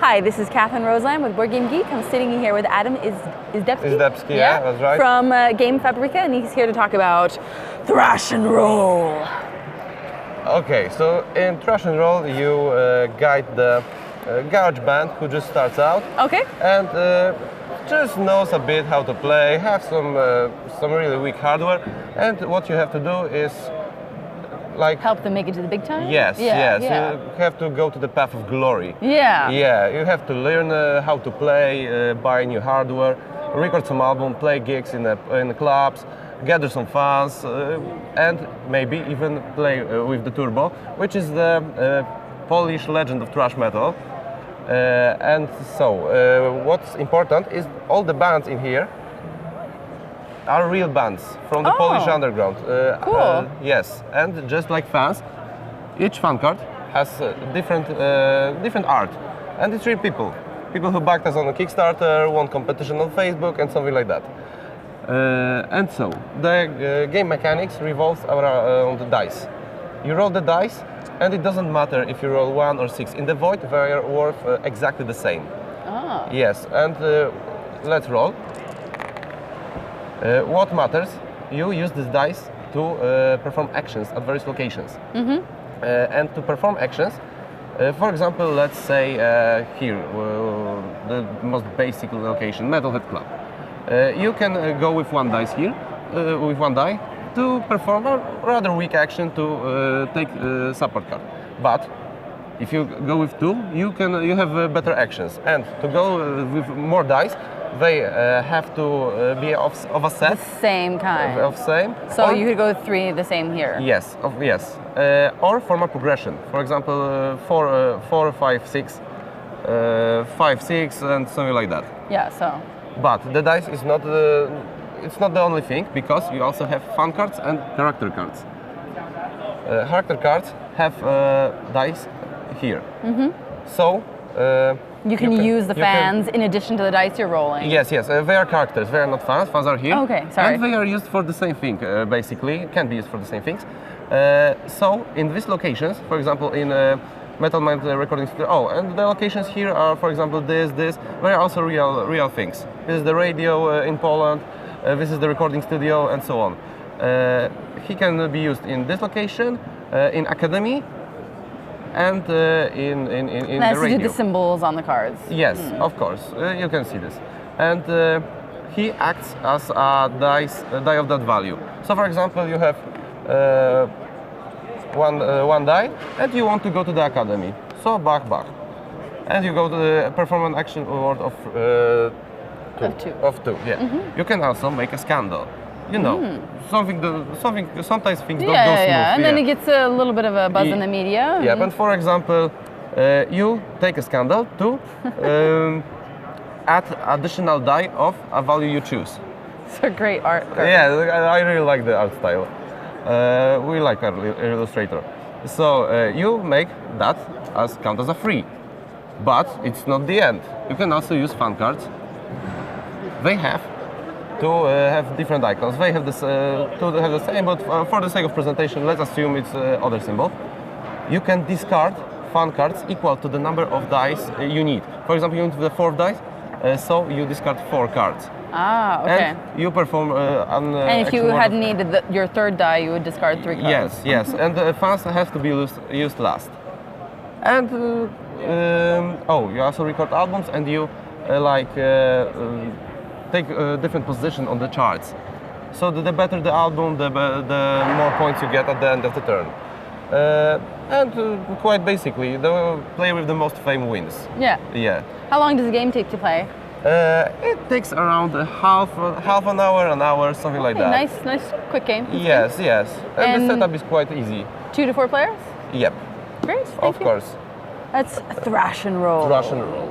Hi, this is Catherine Roseland with Board Game Geek. I'm sitting here with Adam Izdebski, yeah, that's right. From Game Fabrica, and he's here to talk about Thrash'n Roll. Okay, so in Thrash'n Roll, you guide the garage band who just starts out. Okay. And just knows a bit how to play, have some really weak hardware, and what you have to do is help them make it to the big time? Yes, yeah. You have to go to the path of glory. Yeah. Yeah, you have to learn how to play, buy new hardware, record some album, play gigs in the clubs, gather some fans, and maybe even play with the Turbo, which is the Polish legend of thrash metal. And so, what's important is all the bands in here are real bands from the Polish underground. Cool. Yes, and just like fans, each fan card has different art, and it's real people who backed us on a Kickstarter, won competition on Facebook, and something like that. And so the game mechanics revolves around the dice. You roll the dice, and it doesn't matter if you roll 1 or 6. In the void, they are worth exactly the same. Oh. Yes, and let's roll. What matters, you use this dice to perform actions at various locations. Mm-hmm. And to perform actions, for example, let's say here, the most basic location, Metalhead Club. You can go with one dice here, with one die, to perform a rather weak action to take support card. But if you go with 2, you have better actions. And to go with more dice, they have to be of a set. The same kind. Of same. So you could go with 3 the same here. Yes, yes. Or form a progression. For example, 4, 5, 6, 5, 6, and something like that. Yeah. So. But the dice is not it's not the only thing, because you also have fun cards and character cards. Character cards have dice here. Mm-hmm. So you can use the fans in addition to the dice you're rolling. Yes, yes. They are characters. They are not fans. Fans are here. Okay, sorry. And they are used for the same thing, basically. Can be used for the same things. So in these locations, for example, in Metal Mind recording studio. Oh, and the locations here are, for example, this. They are also real things. This is the radio in Poland. This is the recording studio, and so on. He can be used in this location, in Academy, and in the radio. To do the symbols on the cards. Yes, of course. You can see this. And he acts as a die of that value. So, for example, you have one die, and you want to go to the Academy. So, back. And you go to perform an action award of 2. Of 2, yeah. Mm-hmm. You can also make a scandal. You know, sometimes things don't go smooth. And then it gets a little bit of a buzz in the media. Yeah, but for example, you take a scandal to add additional die of a value you choose. It's a great art. Yeah, I really like the art style. We like our illustrator. So you make that count as a 3. But it's not the end. You can also use fan cards. They have to have different icons. They have this to have the same, but for the sake of presentation, let's assume it's other symbol. You can discard fan cards equal to the number of dice you need. For example, you need the 4th dice, so you discard 4 cards. Ah, okay. And you perform an and if you had needed your 3rd die, you would discard 3 cards. Yes. And the fans have to be used last. And you also record albums, and you take a different position on the charts. So the better the album, the more points you get at the end of the turn. And quite basically, the player with the most fame wins. Yeah. How long does the game take to play? It takes around half an hour, something like that. Nice, quick game. Yes. And the setup is quite easy. 2 to 4 players? Yep. Great. Of course. That's Thrash'n Roll. Thrash'n Roll.